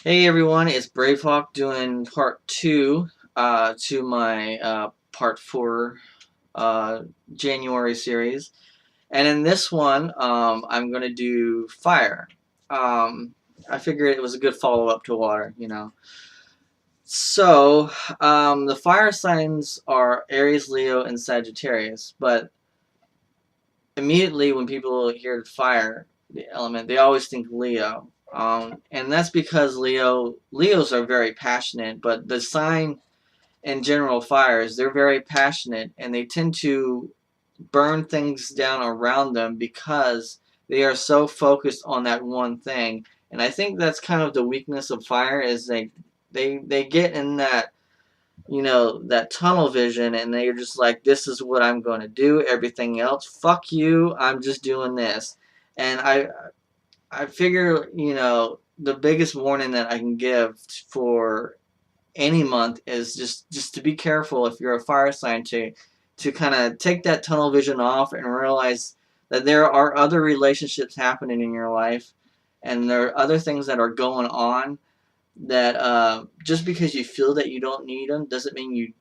Hey everyone, it's Bravehawk doing part two to my part four January series. And in this one, I'm going to do fire. Um, I figured it was a good follow up to water. So, the fire signs are Aries, Leo, and Sagittarius. But immediately when people hear fire, the element, they always think Leo. And that's because Leos are very passionate, but the sign in general fires, they're very passionate and they tend to burn things down around them because they are so focused on that one thing. And I think that's kind of the weakness of fire is they get in that tunnel vision and they're just like, this is what I'm going to do. Everything else, fuck you. I'm just doing this. And I figure, the biggest warning that I can give for any month is just to be careful if you're a fire sign to kind of take that tunnel vision off and realize that there are other relationships happening in your life and there are other things that are going on that just because you feel that you don't need them doesn't mean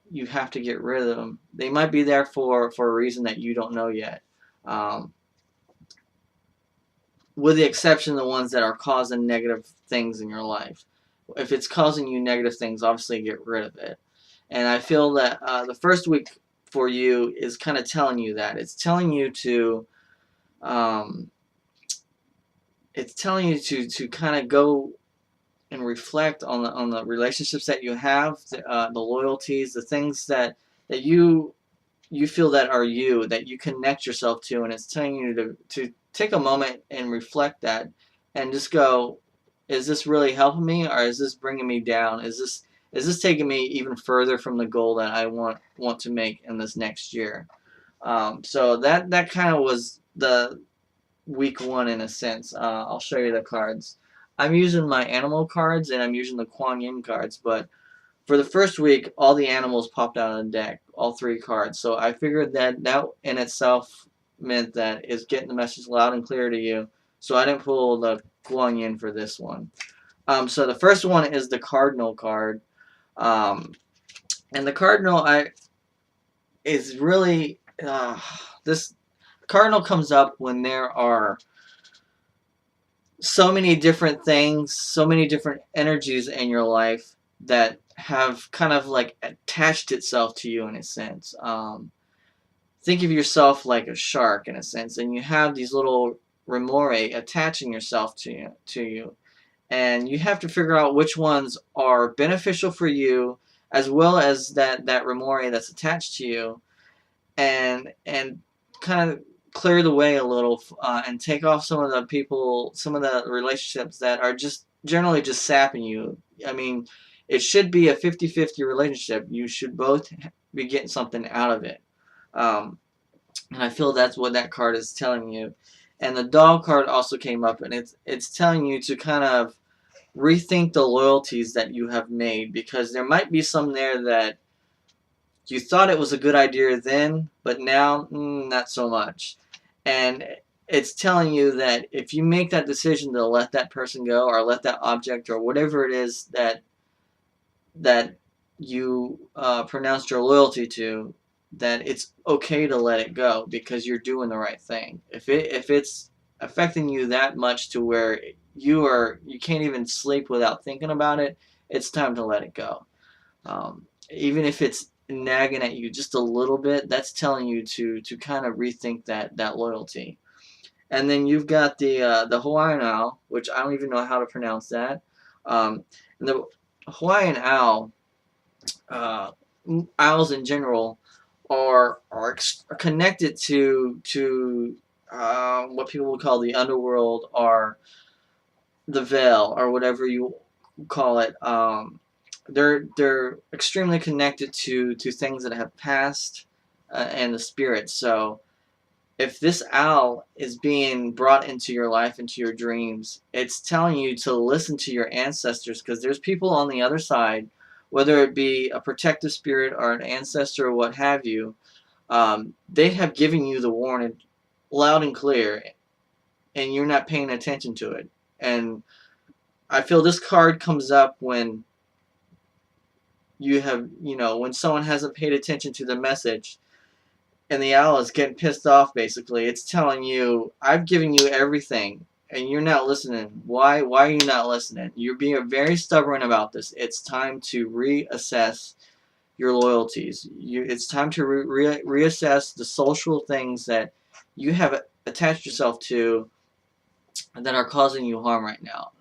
you have to get rid of them. They might be there for a reason that you don't know yet. Um, with the exception of the ones that are causing negative things in your life. If it's causing you negative things, obviously get rid of it. And I feel that the first week for you is kind of telling you that. Um, it's telling you to kind of go and reflect on the relationships that you have, the loyalties, the things that you feel that are you, that you connect yourself to, and it's telling you to take a moment and reflect that and just go, is this really helping me or is this bringing me down? Is this taking me even further from the goal that I want to make in this next year? So that kind of was the week one in a sense. I'll show you the cards. I'm using my animal cards and I'm using the Kuan Yin cards, but for the first week, all the animals popped out of the deck, all three cards. So I figured that in itself meant that it's getting the message loud and clear to you. So I didn't pull the Guan Yin for this one. So the first one is the Cardinal card. Um, and the Cardinal is really this Cardinal comes up when there are so many different things, so many different energies in your life that have kind of like attached itself to you in a sense. Think of yourself like a shark in a sense, and you have these little remore attaching yourself to you, and you have to figure out which ones are beneficial for you, as well as that remore that's attached to you, and kind of clear the way a little and take off some of the people, some of the relationships that are just generally just sapping you. I mean, it should be a 50-50 relationship. You should both be getting something out of it. Um, and I feel that's what that card is telling you. And the dog card also came up, and it's telling you to kind of rethink the loyalties that you have made because there might be some there that you thought it was a good idea then, but now not so much. And it's telling you that if you make that decision to let that person go or let that object or whatever it is that you pronounced your loyalty to, that it's okay to let it go because you're doing the right thing. If it's affecting you that much to where you can't even sleep without thinking about it, it's time to let it go. Even if it's nagging at you just a little bit, that's telling you to kind of rethink that loyalty. And then you've got the Hawaiian owl, which I don't even know how to pronounce that. And the Hawaiian owl, uh, owls in general, are connected to what people would call the underworld or the veil or whatever you call it. They're extremely connected to things that have passed and the spirits. So if this owl is being brought into your life, into your dreams, it's telling you to listen to your ancestors because there's people on the other side, whether it be a protective spirit or an ancestor or what have you. They have given you the warning loud and clear, and you're not paying attention to it. And I feel this card comes up when you have, when someone hasn't paid attention to the message, and the owl is getting pissed off. Basically, it's telling you, I've given you everything and you're not listening. Why are you not listening? You're being very stubborn about this. It's time to reassess your loyalties. It's time to reassess the social things that you have attached yourself to that are causing you harm right now.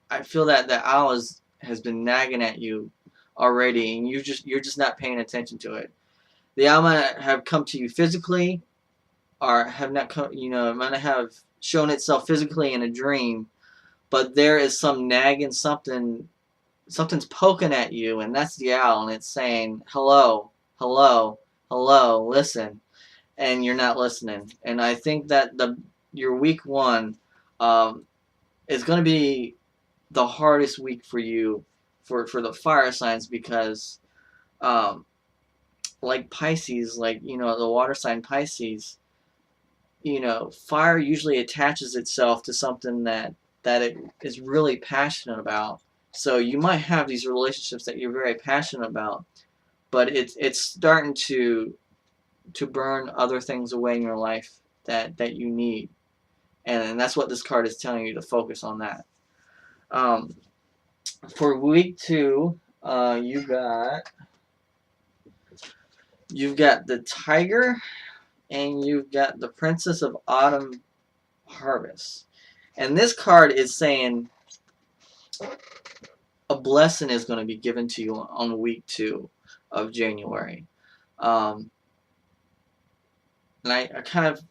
I feel that the owl has been nagging at you already, and you're just not paying attention to it. The owl might have come to you physically, or have not come. It might have shown itself physically in a dream, but there is some nagging, something's poking at you, and that's the owl, and it's saying, hello, hello, hello, listen, and you're not listening. And I think that your week one is going to be the hardest week for you, for the fire signs, because like Pisces, like, the water sign Pisces, fire usually attaches itself to something that it is really passionate about. So you might have these relationships that you're very passionate about, but it's starting to burn other things away in your life that you need, and that's what this card is telling you, to focus on that. For week two, you've got the Tiger, and you've got the Princess of Autumn Harvest. And this card is saying a blessing is going to be given to you on week 2 of January. And I kind of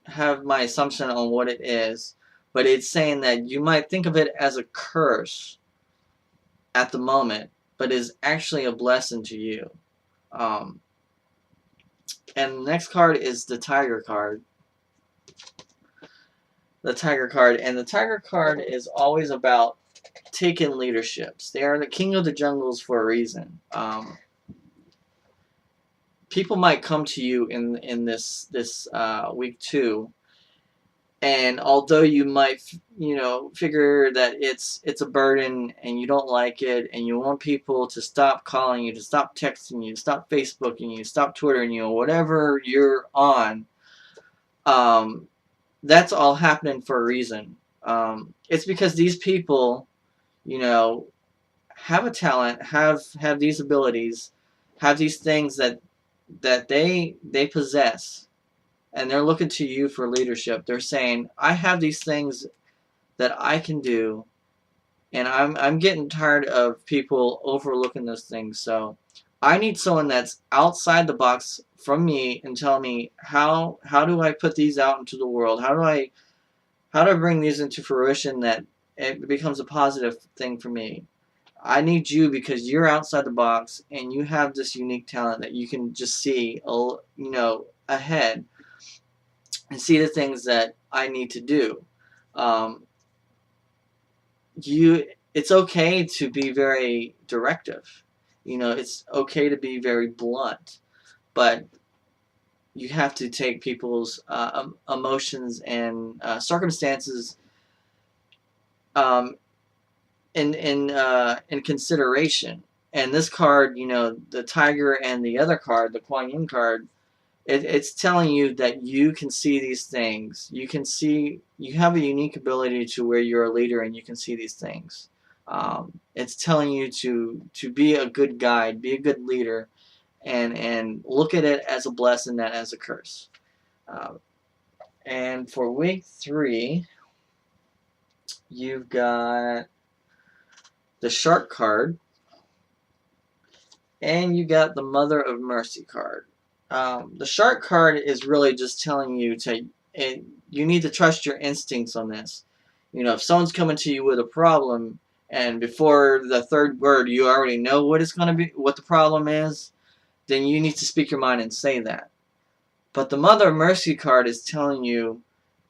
have my assumption on what it is, but it's saying that you might think of it as a curse at the moment, but is actually a blessing to you. And the next card is the Tiger card. The Tiger card, and the Tiger card is always about taking leaderships. They are the king of the jungles for a reason. People might come to you in this week 2, and although you might figure that it's a burden and you don't like it, and you want people to stop calling you, to stop texting you, to stop Facebooking you, stop Twittering you, whatever you're on, that's all happening for a reason. It's because these people, have a talent, have these abilities, have these things that they possess, and they're looking to you for leadership. They're saying, I have these things that I can do, and I'm getting tired of people overlooking those things. So I need someone that's outside the box from me and tell me, how do I put these out into the world? How do I bring these into fruition, that it becomes a positive thing for me? I need you because you're outside the box and you have this unique talent that you can just see, ahead, and see the things that I need to do. It's okay to be very directive. It's okay to be very blunt, but you have to take people's emotions and circumstances in consideration. And this card, the Tiger, and the other card, the Kuan Yin card, it's telling you that you can see these things. You have a unique ability to where you're a leader and you can see these things. It's telling you to be a good guide, be a good leader, and look at it as a blessing, not as a curse. And for week 3, you've got the Shark card, and you got the Mother of Mercy card. The Shark card is really just telling you you need to trust your instincts on this. If someone's coming to you with a problem, and before the third word you already know what the problem is, then you need to speak your mind and say that. But the Mother of Mercy card is telling you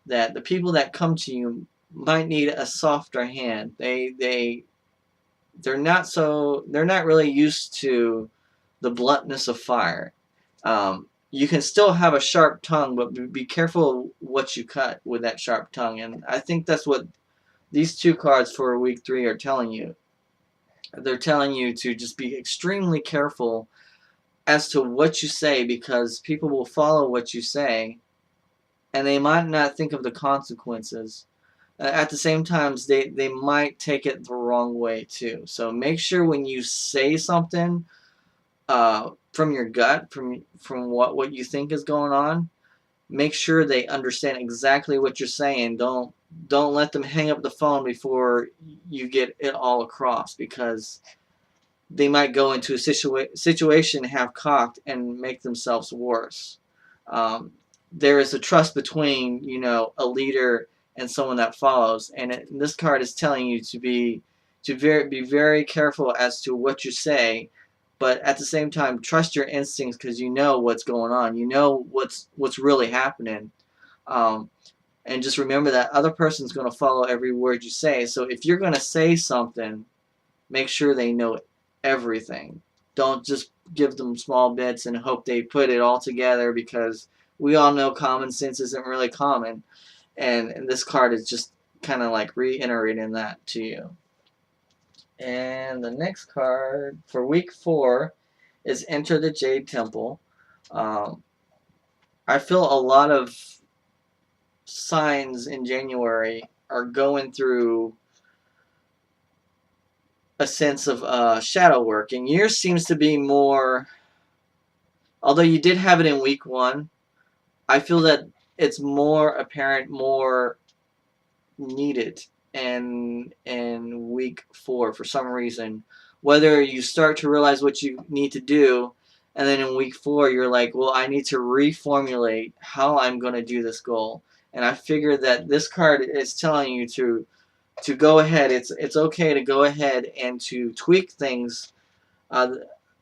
that the people that come to you might need a softer hand. They're not really used to the bluntness of fire. You can still have a sharp tongue, but be careful what you cut with that sharp tongue. And I think that's what these two cards for week 3 are telling you. They're telling you to just be extremely careful as to what you say, because people will follow what you say and they might not think of the consequences. At the same time, they might take it the wrong way too. So make sure when you say something from your gut, from what you think is going on, make sure they understand exactly what you're saying. Don't let them hang up the phone before you get it all across, because they might go into a situation half cocked and make themselves worse. Um, there is a trust between, a leader and someone that follows, and this card is telling you to be very careful as to what you say, but at the same time trust your instincts, because you know what's going on, you know what's really happening. Um, and just remember that other person's going to follow every word you say. So if you're going to say something, make sure they know everything. Don't just give them small bits and hope they put it all together, because we all know common sense isn't really common. And this card is just kind of like reiterating that to you. And the next card for week 4 is Enter the Jade Temple. Um, I feel a lot of signs in January are going through a sense of shadow work, and yours seems to be more, although you did have it in week 1, I feel that it's more apparent, more needed in week 4 for some reason. Whether you start to realize what you need to do, and then in week 4 you're like, well, I need to reformulate how I'm going to do this goal. And I figure that this card is telling you to go ahead. It's okay to go ahead and to tweak things uh,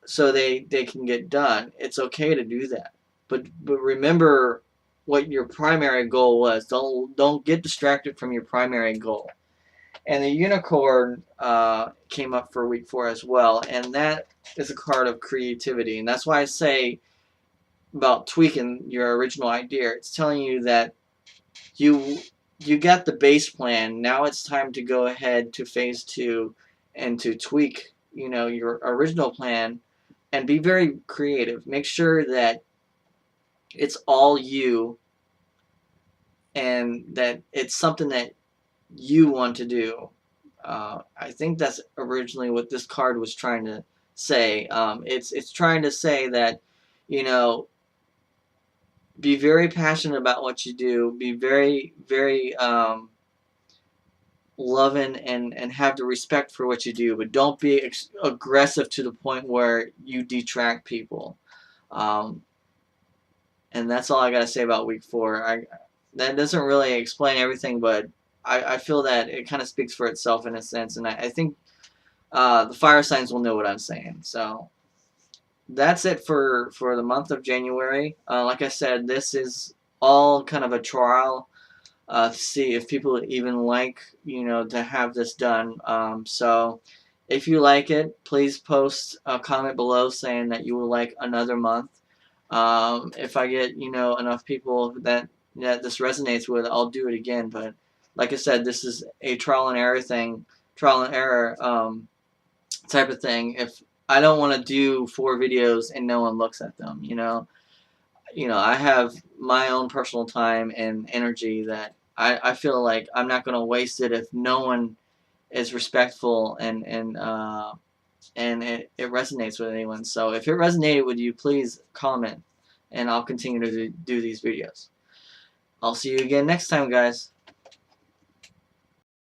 so they can get done. It's okay to do that, but remember what your primary goal was. Don't get distracted from your primary goal. And the unicorn came up for week 4 as well, and that is a card of creativity, and that's why I say about tweaking your original idea. It's telling you that you got the base plan. Now it's time to go ahead to phase 2 and to tweak, your original plan, and be very creative. Make sure that it's all you, and that it's something that you want to do. I think that's originally what this card was trying to say. It's trying to say that, you know, be very passionate about what you do. Be very, very loving, and have the respect for what you do, but don't be aggressive to the point where you detract people. Um, and that's all I gotta say about week 4. That doesn't really explain everything, but I feel that it kind of speaks for itself in a sense, and I think the fire signs will know what I'm saying. So that's it for the month of January. Like I said, this is all kind of a trial to see if people even like, to have this done. So if you like it, please post a comment below saying that you would like another month. If I get, enough people that this resonates with, I'll do it again. But like I said, this is a trial and error thing, trial and error type of thing. If I don't want to do 4 videos and no one looks at them, I have my own personal time and energy that I feel like I'm not going to waste it if no one is respectful, and it resonates with anyone. So if it resonated with you, please comment, and I'll continue to do these videos. I'll see you again next time, guys.